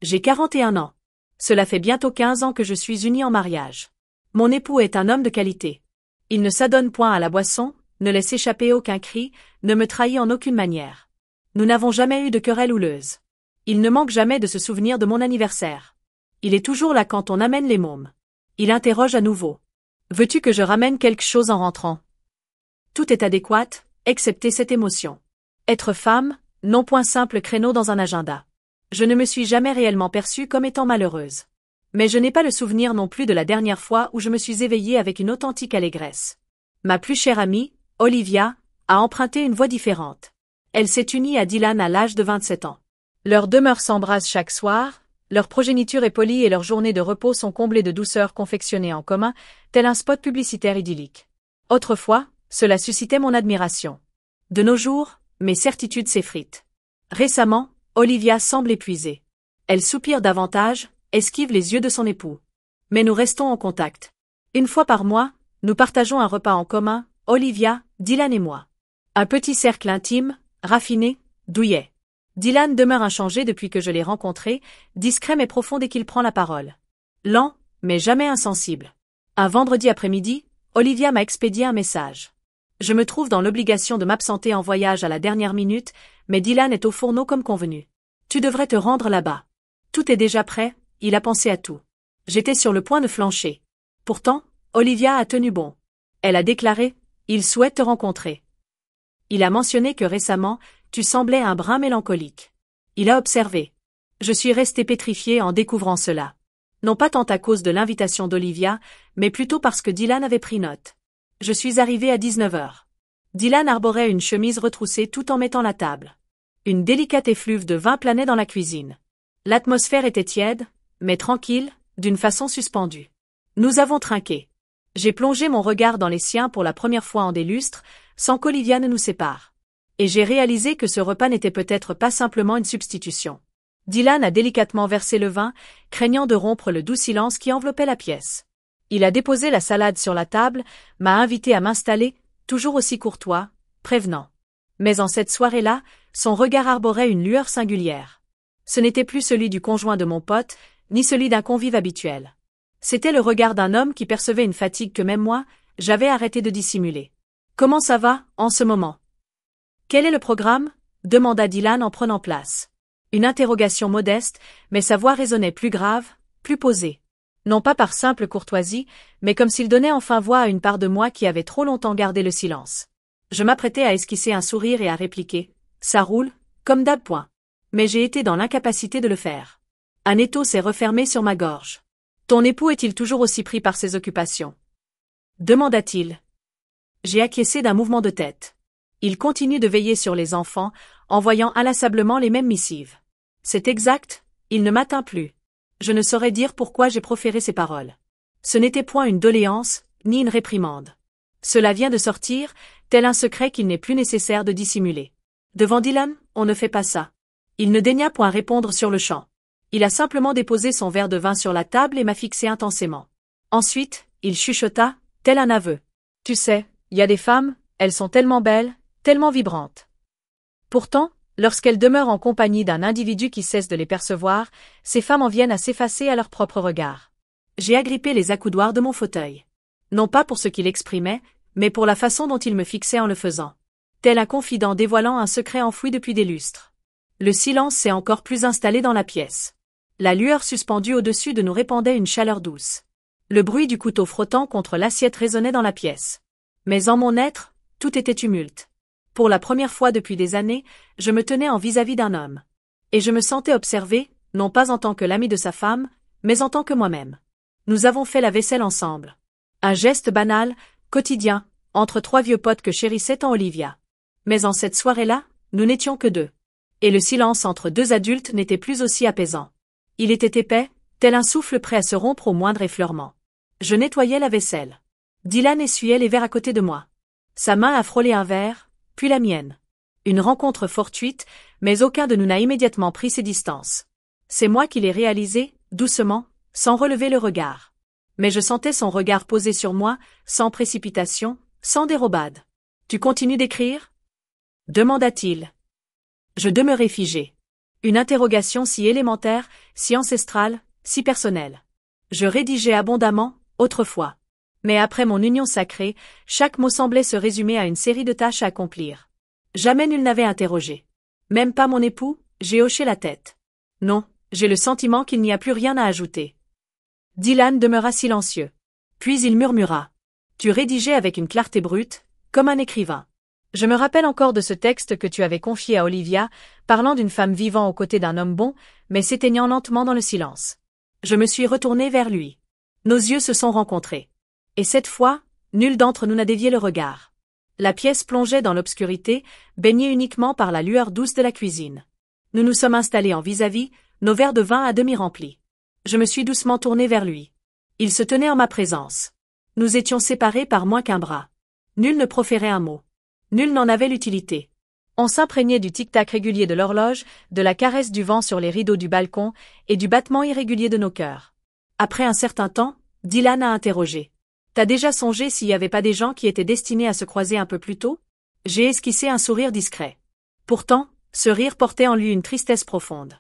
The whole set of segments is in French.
J'ai 41 ans. Cela fait bientôt 15 ans que je suis unie en mariage. Mon époux est un homme de qualité. Il ne s'adonne point à la boisson, ne laisse échapper aucun cri, ne me trahit en aucune manière. Nous n'avons jamais eu de querelle houleuse. Il ne manque jamais de se souvenir de mon anniversaire. Il est toujours là quand on amène les mômes. Il interroge à nouveau. Veux-tu que je ramène quelque chose en rentrant? Tout est adéquat, excepté cette émotion. Être femme, non point simple créneau dans un agenda. Je ne me suis jamais réellement perçue comme étant malheureuse. Mais je n'ai pas le souvenir non plus de la dernière fois où je me suis éveillée avec une authentique allégresse. Ma plus chère amie, Olivia, a emprunté une voie différente. Elle s'est unie à Dylan à l'âge de 27 ans. Leurs demeures s'embrassent chaque soir, leur progéniture est polie et leurs journées de repos sont comblées de douceurs confectionnées en commun, tel un spot publicitaire idyllique. Autrefois, cela suscitait mon admiration. De nos jours, mes certitudes s'effritent. Récemment, Olivia semble épuisée. Elle soupire davantage, esquive les yeux de son époux. Mais nous restons en contact. Une fois par mois, nous partageons un repas en commun, Olivia, Dylan et moi. Un petit cercle intime, raffiné, douillet. Dylan demeure inchangé depuis que je l'ai rencontré, discret mais profond dès qu'il prend la parole. Lent, mais jamais insensible. Un vendredi après-midi, Olivia m'a expédié un message. Je me trouve dans l'obligation de m'absenter en voyage à la dernière minute, mais Dylan est au fourneau comme convenu. Tu devrais te rendre là-bas. Tout est déjà prêt, il a pensé à tout. J'étais sur le point de flancher. Pourtant, Olivia a tenu bon. Elle a déclaré, il souhaite te rencontrer. Il a mentionné que récemment, tu semblais un brin mélancolique. Il a observé. Je suis restée pétrifiée en découvrant cela. Non pas tant à cause de l'invitation d'Olivia, mais plutôt parce que Dylan avait pris note. Je suis arrivée à 19 heures. Dylan arborait une chemise retroussée tout en mettant la table. Une délicate effluve de vin planait dans la cuisine. L'atmosphère était tiède, mais tranquille, d'une façon suspendue. Nous avons trinqué. J'ai plongé mon regard dans les siens pour la première fois en des lustres, sans qu'Olivia ne nous sépare. Et j'ai réalisé que ce repas n'était peut-être pas simplement une substitution. Dylan a délicatement versé le vin, craignant de rompre le doux silence qui enveloppait la pièce. Il a déposé la salade sur la table, m'a invité à m'installer, toujours aussi courtois, prévenant. Mais en cette soirée-là, son regard arborait une lueur singulière. Ce n'était plus celui du conjoint de mon pote, ni celui d'un convive habituel. C'était le regard d'un homme qui percevait une fatigue que même moi, j'avais arrêté de dissimuler. « Comment ça va, en ce moment ?»« Quel est le programme ?» demanda Dylan en prenant place. Une interrogation modeste, mais sa voix résonnait plus grave, plus posée. Non pas par simple courtoisie, mais comme s'il donnait enfin voix à une part de moi qui avait trop longtemps gardé le silence. Je m'apprêtais à esquisser un sourire et à répliquer. Ça roule, comme d'hab point. Mais j'ai été dans l'incapacité de le faire. Un étau s'est refermé sur ma gorge. Ton époux est-il toujours aussi pris par ses occupations? Demanda-t-il. J'ai acquiescé d'un mouvement de tête. Il continue de veiller sur les enfants, envoyant inlassablement les mêmes missives. C'est exact, il ne m'atteint plus. Je ne saurais dire pourquoi j'ai proféré ces paroles. Ce n'était point une doléance, ni une réprimande. Cela vient de sortir, tel un secret qu'il n'est plus nécessaire de dissimuler. Devant Dylan, on ne fait pas ça. Il ne daigna point répondre sur le champ. Il a simplement déposé son verre de vin sur la table et m'a fixé intensément. Ensuite, il chuchota, tel un aveu. Tu sais, il y a des femmes, elles sont tellement belles, tellement vibrantes. Pourtant, lorsqu'elles demeurent en compagnie d'un individu qui cesse de les percevoir, ces femmes en viennent à s'effacer à leur propre regard. J'ai agrippé les accoudoirs de mon fauteuil. Non pas pour ce qu'il exprimait, mais pour la façon dont il me fixait en le faisant. Tel un confident dévoilant un secret enfoui depuis des lustres. Le silence s'est encore plus installé dans la pièce. La lueur suspendue au-dessus de nous répandait une chaleur douce. Le bruit du couteau frottant contre l'assiette résonnait dans la pièce. Mais en mon être, tout était tumulte. Pour la première fois depuis des années, je me tenais en vis-à-vis d'un homme. Et je me sentais observée, non pas en tant que l'ami de sa femme, mais en tant que moi-même. Nous avons fait la vaisselle ensemble. Un geste banal, quotidien, entre trois vieux potes que chérissait tant Olivia. Mais en cette soirée-là, nous n'étions que deux. Et le silence entre deux adultes n'était plus aussi apaisant. Il était épais, tel un souffle prêt à se rompre au moindre effleurement. Je nettoyais la vaisselle. Dylan essuyait les verres à côté de moi. Sa main a frôlé un verre, puis la mienne. Une rencontre fortuite, mais aucun de nous n'a immédiatement pris ses distances. C'est moi qui l'ai réalisé, doucement, sans relever le regard. Mais je sentais son regard posé sur moi, sans précipitation, sans dérobade. « Tu continues d'écrire » demanda-t-il. Je demeurai figé. Une interrogation si élémentaire, si ancestrale, si personnelle. Je rédigeais abondamment, autrefois. Mais après mon union sacrée, chaque mot semblait se résumer à une série de tâches à accomplir. Jamais nul n'avait interrogé. Même pas mon époux, j'ai hoché la tête. Non, j'ai le sentiment qu'il n'y a plus rien à ajouter. Dylan demeura silencieux. Puis il murmura. Tu rédigeais avec une clarté brute, comme un écrivain. Je me rappelle encore de ce texte que tu avais confié à Olivia, parlant d'une femme vivant aux côtés d'un homme bon, mais s'éteignant lentement dans le silence. Je me suis retourné vers lui. Nos yeux se sont rencontrés. Et cette fois, nul d'entre nous n'a dévié le regard. La pièce plongeait dans l'obscurité, baignée uniquement par la lueur douce de la cuisine. Nous nous sommes installés en vis-à-vis, nos verres de vin à demi remplis. Je me suis doucement tourné vers lui. Il se tenait en ma présence. Nous étions séparés par moins qu'un bras. Nul ne proférait un mot. Nul n'en avait l'utilité. On s'imprégnait du tic-tac régulier de l'horloge, de la caresse du vent sur les rideaux du balcon, et du battement irrégulier de nos cœurs. Après un certain temps, Dylan a interrogé. T'as déjà songé s'il n'y avait pas des gens qui étaient destinés à se croiser un peu plus tôt? J'ai esquissé un sourire discret. Pourtant, ce rire portait en lui une tristesse profonde.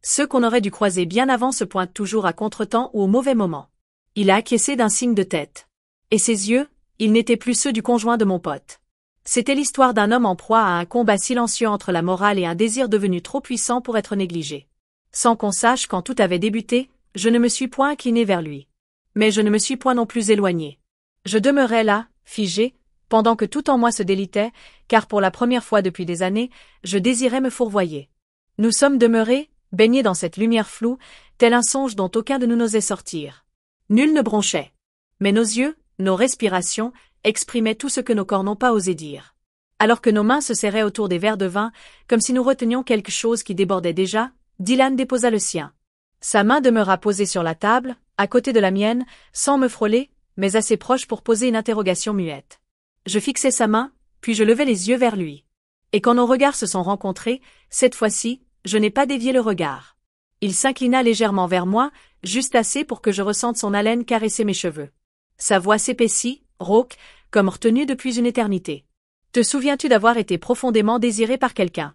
Ceux qu'on aurait dû croiser bien avant se pointent toujours à contretemps ou au mauvais moment. Il a acquiescé d'un signe de tête. Et ses yeux, ils n'étaient plus ceux du conjoint de mon pote. C'était l'histoire d'un homme en proie à un combat silencieux entre la morale et un désir devenu trop puissant pour être négligé. Sans qu'on sache quand tout avait débuté, je ne me suis point incliné vers lui. Mais je ne me suis point non plus éloigné. Je demeurais là, figé, pendant que tout en moi se délitait, car pour la première fois depuis des années, je désirais me fourvoyer. Nous sommes demeurés, baignés dans cette lumière floue, tel un songe dont aucun de nous n'osait sortir. Nul ne bronchait. Mais nos yeux, nos respirations, exprimaient tout ce que nos corps n'ont pas osé dire. Alors que nos mains se serraient autour des verres de vin, comme si nous retenions quelque chose qui débordait déjà, Dylan déposa le sien. Sa main demeura posée sur la table, à côté de la mienne, sans me frôler, mais assez proche pour poser une interrogation muette. Je fixai sa main, puis je levai les yeux vers lui. Et quand nos regards se sont rencontrés, cette fois-ci, je n'ai pas dévié le regard. Il s'inclina légèrement vers moi, juste assez pour que je ressente son haleine caresser mes cheveux. Sa voix s'épaissit, rauque, comme retenue depuis une éternité. Te souviens-tu d'avoir été profondément désiré par quelqu'un?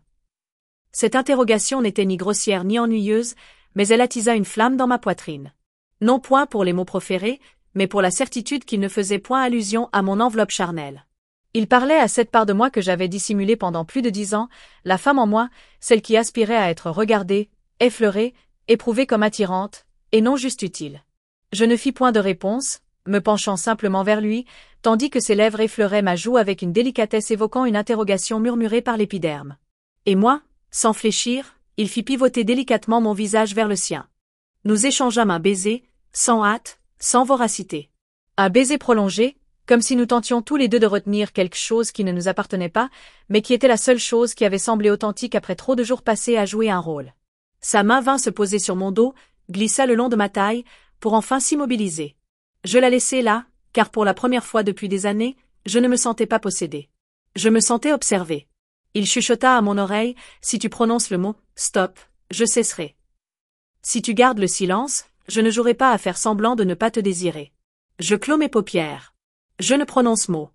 Cette interrogation n'était ni grossière ni ennuyeuse, mais elle attisa une flamme dans ma poitrine. Non point pour les mots proférés, mais pour la certitude qu'il ne faisait point allusion à mon enveloppe charnelle. Il parlait à cette part de moi que j'avais dissimulée pendant plus de 10 ans, la femme en moi, celle qui aspirait à être regardée, effleurée, éprouvée comme attirante, et non juste utile. Je ne fis point de réponse, me penchant simplement vers lui, tandis que ses lèvres effleuraient ma joue avec une délicatesse évoquant une interrogation murmurée par l'épiderme. Et moi, sans fléchir, il fit pivoter délicatement mon visage vers le sien. Nous échangeâmes un baiser, sans hâte, sans voracité. Un baiser prolongé, comme si nous tentions tous les deux de retenir quelque chose qui ne nous appartenait pas, mais qui était la seule chose qui avait semblé authentique après trop de jours passés à jouer un rôle. Sa main vint se poser sur mon dos, glissa le long de ma taille, pour enfin s'immobiliser. Je la laissai là, car pour la première fois depuis des années, je ne me sentais pas possédée. Je me sentais observée. Il chuchota à mon oreille, si tu prononces le mot « stop », je cesserai. Si tu gardes le silence, je ne jouerai pas à faire semblant de ne pas te désirer. Je clos mes paupières. Je ne prononce mot.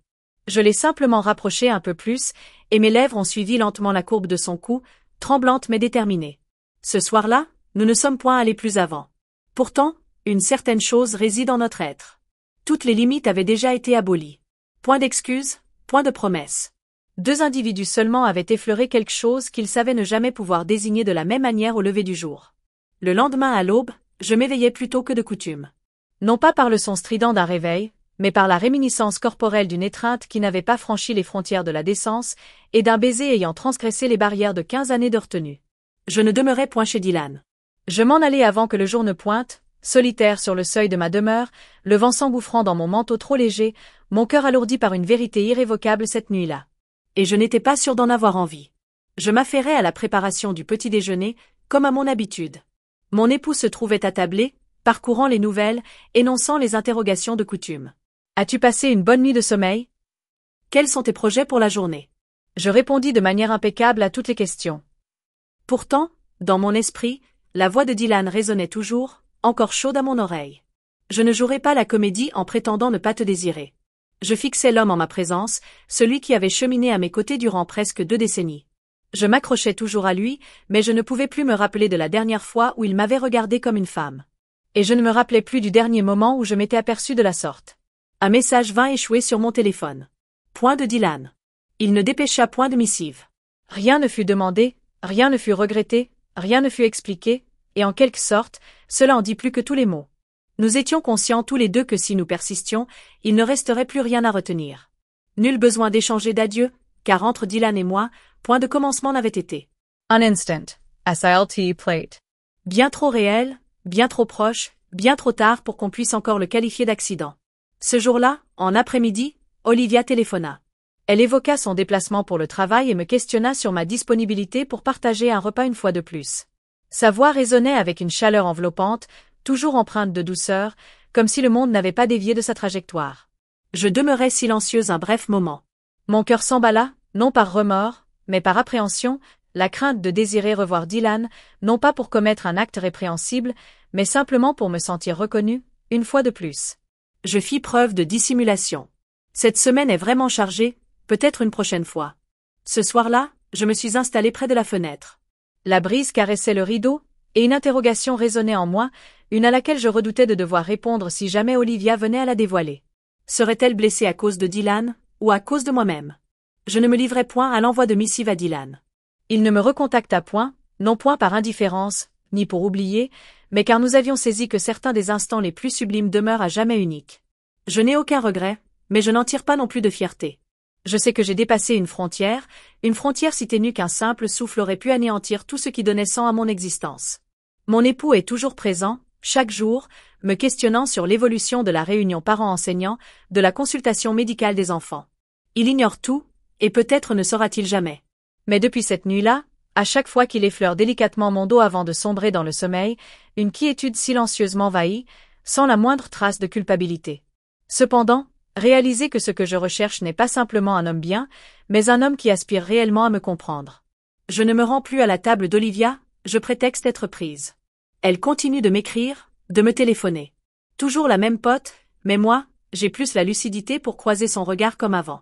Je l'ai simplement rapproché un peu plus, et mes lèvres ont suivi lentement la courbe de son cou, tremblantes mais déterminées. Ce soir-là, nous ne sommes point allés plus avant. Pourtant, une certaine chose réside en notre être. Toutes les limites avaient déjà été abolies. Point d'excuses, point de promesses. 2 individus seulement avaient effleuré quelque chose qu'ils savaient ne jamais pouvoir désigner de la même manière au lever du jour. Le lendemain à l'aube, je m'éveillais plus tôt que de coutume. Non pas par le son strident d'un réveil, mais par la réminiscence corporelle d'une étreinte qui n'avait pas franchi les frontières de la décence et d'un baiser ayant transgressé les barrières de 15 années de retenue. Je ne demeurais point chez Dylan. Je m'en allai avant que le jour ne pointe, solitaire sur le seuil de ma demeure, le vent s'engouffrant dans mon manteau trop léger, mon cœur alourdi par une vérité irrévocable cette nuit-là. Et je n'étais pas sûr d'en avoir envie. Je m'affairais à la préparation du petit déjeuner, comme à mon habitude. Mon époux se trouvait attablé, parcourant les nouvelles, énonçant les interrogations de coutume. As-tu passé une bonne nuit de sommeil? Quels sont tes projets pour la journée? Je répondis de manière impeccable à toutes les questions. Pourtant, dans mon esprit, la voix de Dylan résonnait toujours, encore chaude à mon oreille. Je ne jouerai pas la comédie en prétendant ne pas te désirer. Je fixai l'homme en ma présence, celui qui avait cheminé à mes côtés durant presque 2 décennies. Je m'accrochais toujours à lui, mais je ne pouvais plus me rappeler de la dernière fois où il m'avait regardée comme une femme. Et je ne me rappelais plus du dernier moment où je m'étais aperçue de la sorte. Un message vint échouer sur mon téléphone. Point de Dylan. Il ne dépêcha point de missive. Rien ne fut demandé, rien ne fut regretté, rien ne fut expliqué, et en quelque sorte, cela en dit plus que tous les mots. Nous étions conscients tous les deux que si nous persistions, il ne resterait plus rien à retenir. Nul besoin d'échanger d'adieu, car entre Dylan et moi, point de commencement n'avait été. Un instant, SILT plate. Bien trop réel, bien trop proche, bien trop tard pour qu'on puisse encore le qualifier d'accident. Ce jour-là, en après-midi, Olivia téléphona. Elle évoqua son déplacement pour le travail et me questionna sur ma disponibilité pour partager un repas une fois de plus. Sa voix résonnait avec une chaleur enveloppante, toujours empreinte de douceur, comme si le monde n'avait pas dévié de sa trajectoire. Je demeurai silencieuse un bref moment. Mon cœur s'emballa, non par remords, mais par appréhension, la crainte de désirer revoir Dylan, non pas pour commettre un acte répréhensible, mais simplement pour me sentir reconnue, une fois de plus. Je fis preuve de dissimulation. Cette semaine est vraiment chargée, peut-être une prochaine fois. Ce soir-là, je me suis installée près de la fenêtre. La brise caressait le rideau, et une interrogation résonnait en moi, une à laquelle je redoutais de devoir répondre si jamais Olivia venait à la dévoiler. Serait-elle blessée à cause de Dylan, ou à cause de moi-même? Je ne me livrai point à l'envoi de missive à Dylan. Il ne me recontacta point, non point par indifférence, ni pour oublier, mais car nous avions saisi que certains des instants les plus sublimes demeurent à jamais uniques. Je n'ai aucun regret, mais je n'en tire pas non plus de fierté. Je sais que j'ai dépassé une frontière si ténue qu'un simple souffle aurait pu anéantir tout ce qui donnait sang à mon existence. Mon époux est toujours présent, chaque jour, me questionnant sur l'évolution de la réunion parents-enseignants, de la consultation médicale des enfants. Il ignore tout, et peut-être ne saura-t-il jamais. Mais depuis cette nuit-là, à chaque fois qu'il effleure délicatement mon dos avant de sombrer dans le sommeil, une quiétude silencieuse m'envahit, sans la moindre trace de culpabilité. Cependant, réaliser que ce que je recherche n'est pas simplement un homme bien, mais un homme qui aspire réellement à me comprendre. Je ne me rends plus à la table d'Olivia, je prétexte être prise. Elle continue de m'écrire, de me téléphoner. Toujours la même pote, mais moi, j'ai plus la lucidité pour croiser son regard comme avant.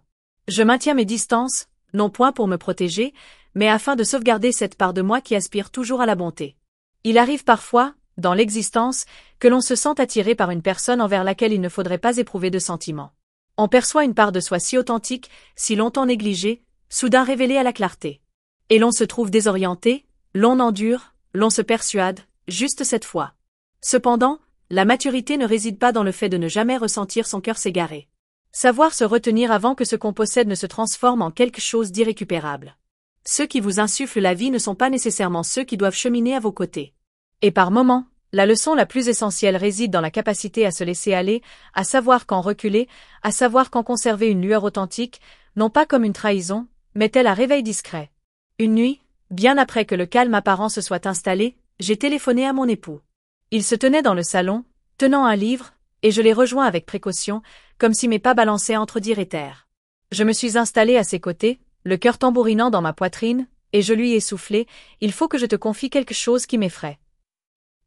Je maintiens mes distances, non point pour me protéger, mais afin de sauvegarder cette part de moi qui aspire toujours à la bonté. Il arrive parfois, dans l'existence, que l'on se sente attiré par une personne envers laquelle il ne faudrait pas éprouver de sentiments. On perçoit une part de soi si authentique, si longtemps négligée, soudain révélée à la clarté. Et l'on se trouve désorienté, l'on endure, l'on se persuade, juste cette fois. Cependant, la maturité ne réside pas dans le fait de ne jamais ressentir son cœur s'égarer. Savoir se retenir avant que ce qu'on possède ne se transforme en quelque chose d'irrécupérable. Ceux qui vous insufflent la vie ne sont pas nécessairement ceux qui doivent cheminer à vos côtés. Et par moments, la leçon la plus essentielle réside dans la capacité à se laisser aller, à savoir quand reculer, à savoir quand conserver une lueur authentique, non pas comme une trahison, mais tel un réveil discret. Une nuit, bien après que le calme apparent se soit installé, j'ai téléphoné à mon époux. Il se tenait dans le salon, tenant un livre, et je l'ai rejoint avec précaution, comme si mes pas balançaient entre dire et taire. Je me suis installée à ses côtés, le cœur tambourinant dans ma poitrine, et je lui ai soufflé, « Il faut que je te confie quelque chose qui m'effraie. »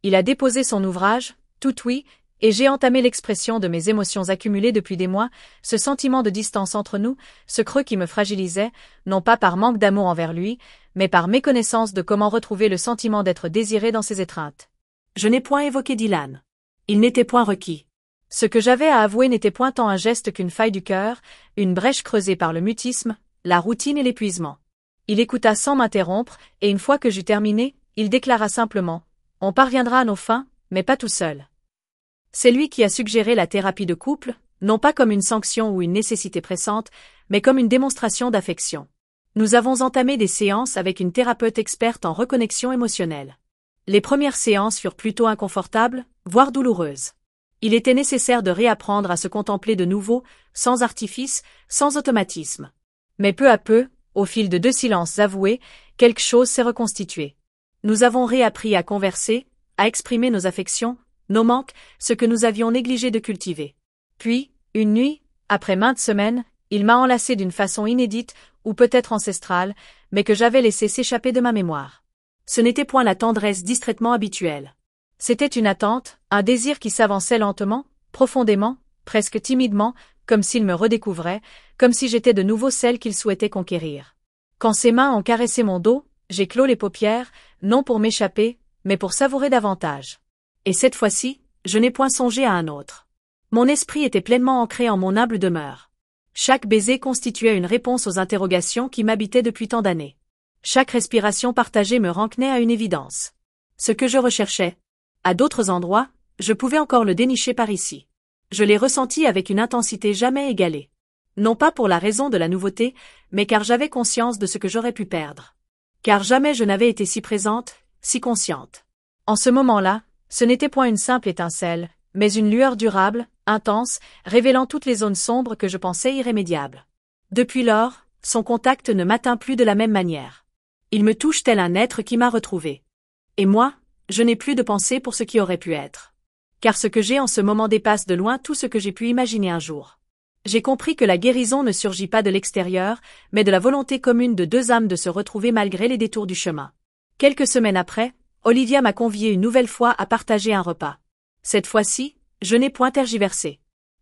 Il a déposé son ouvrage, tout oui, et j'ai entamé l'expression de mes émotions accumulées depuis des mois, ce sentiment de distance entre nous, ce creux qui me fragilisait, non pas par manque d'amour envers lui, mais par méconnaissance de comment retrouver le sentiment d'être désiré dans ses étreintes. Je n'ai point évoqué Dylan. Il n'était point requis. Ce que j'avais à avouer n'était point tant un geste qu'une faille du cœur, une brèche creusée par le mutisme, la routine et l'épuisement. Il écouta sans m'interrompre, et une fois que j'eus terminé, il déclara simplement « On parviendra à nos fins, mais pas tout seul. » C'est lui qui a suggéré la thérapie de couple, non pas comme une sanction ou une nécessité pressante, mais comme une démonstration d'affection. Nous avons entamé des séances avec une thérapeute experte en reconnexion émotionnelle. Les premières séances furent plutôt inconfortables, voire douloureuses. Il était nécessaire de réapprendre à se contempler de nouveau, sans artifice, sans automatisme. Mais peu à peu, au fil de 2 silences avoués, quelque chose s'est reconstitué. Nous avons réappris à converser, à exprimer nos affections, nos manques, ce que nous avions négligé de cultiver. Puis, une nuit, après maintes semaines, il m'a enlacée d'une façon inédite, ou peut-être ancestrale, mais que j'avais laissé s'échapper de ma mémoire. Ce n'était point la tendresse distraitement habituelle. C'était une attente, un désir qui s'avançait lentement, profondément, presque timidement, comme s'il me redécouvrait, comme si j'étais de nouveau celle qu'il souhaitait conquérir. Quand ses mains ont caressé mon dos, j'ai clos les paupières, non pour m'échapper, mais pour savourer davantage. Et cette fois-ci, je n'ai point songé à un autre. Mon esprit était pleinement ancré en mon humble demeure. Chaque baiser constituait une réponse aux interrogations qui m'habitaient depuis tant d'années. Chaque respiration partagée me ranquenait à une évidence. Ce que je recherchais, à d'autres endroits, je pouvais encore le dénicher par ici. Je l'ai ressenti avec une intensité jamais égalée. Non pas pour la raison de la nouveauté, mais car j'avais conscience de ce que j'aurais pu perdre. Car jamais je n'avais été si présente, si consciente. En ce moment-là, ce n'était point une simple étincelle, mais une lueur durable, intense, révélant toutes les zones sombres que je pensais irrémédiables. Depuis lors, son contact ne m'atteint plus de la même manière. Il me touche tel un être qui m'a retrouvé. Et moi, je n'ai plus de pensée pour ce qui aurait pu être. Car ce que j'ai en ce moment dépasse de loin tout ce que j'ai pu imaginer un jour. J'ai compris que la guérison ne surgit pas de l'extérieur, mais de la volonté commune de deux âmes de se retrouver malgré les détours du chemin. Quelques semaines après, Olivia m'a convié une nouvelle fois à partager un repas. Cette fois-ci, je n'ai point tergiversé.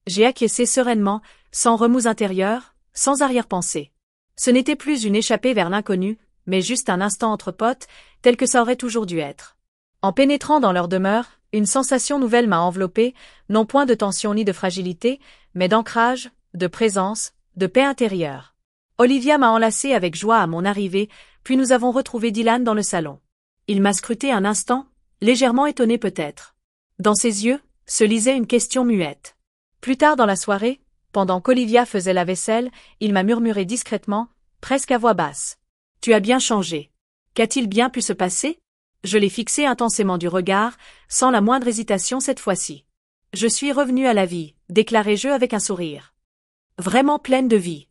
J'ai acquiescé sereinement, sans remous intérieurs, sans arrière-pensée. Ce n'était plus une échappée vers l'inconnu, mais juste un instant entre potes, tel que ça aurait toujours dû être. En pénétrant dans leur demeure, une sensation nouvelle m'a enveloppée, non point de tension ni de fragilité, mais d'ancrage, de présence, de paix intérieure. Olivia m'a enlacé avec joie à mon arrivée, puis nous avons retrouvé Dylan dans le salon. Il m'a scruté un instant, légèrement étonné peut-être. Dans ses yeux, se lisait une question muette. Plus tard dans la soirée, pendant qu'Olivia faisait la vaisselle, il m'a murmuré discrètement, presque à voix basse. « Tu as bien changé. Qu'a-t-il bien pu se passer ?» Je l'ai fixé intensément du regard, sans la moindre hésitation cette fois-ci. « Je suis revenue à la vie, » déclarai-je avec un sourire. Vraiment pleine de vie.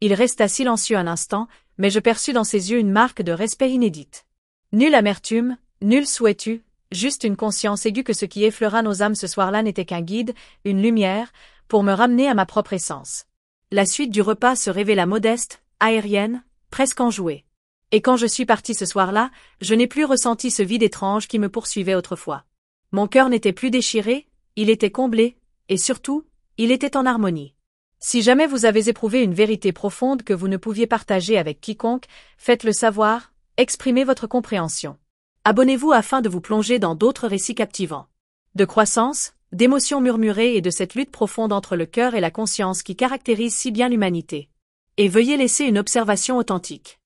Il resta silencieux un instant, mais je perçus dans ses yeux une marque de respect inédite. Nulle amertume, nul souhait-tu, juste une conscience aiguë que ce qui effleura nos âmes ce soir-là n'était qu'un guide, une lumière, pour me ramener à ma propre essence. La suite du repas se révéla modeste, aérienne, presque enjouée. Et quand je suis partie ce soir-là, je n'ai plus ressenti ce vide étrange qui me poursuivait autrefois. Mon cœur n'était plus déchiré, il était comblé, et surtout, il était en harmonie. Si jamais vous avez éprouvé une vérité profonde que vous ne pouviez partager avec quiconque, faites-le savoir, exprimez votre compréhension. Abonnez-vous afin de vous plonger dans d'autres récits captivants. De croissance, d'émotions murmurées et de cette lutte profonde entre le cœur et la conscience qui caractérise si bien l'humanité. Et veuillez laisser une observation authentique.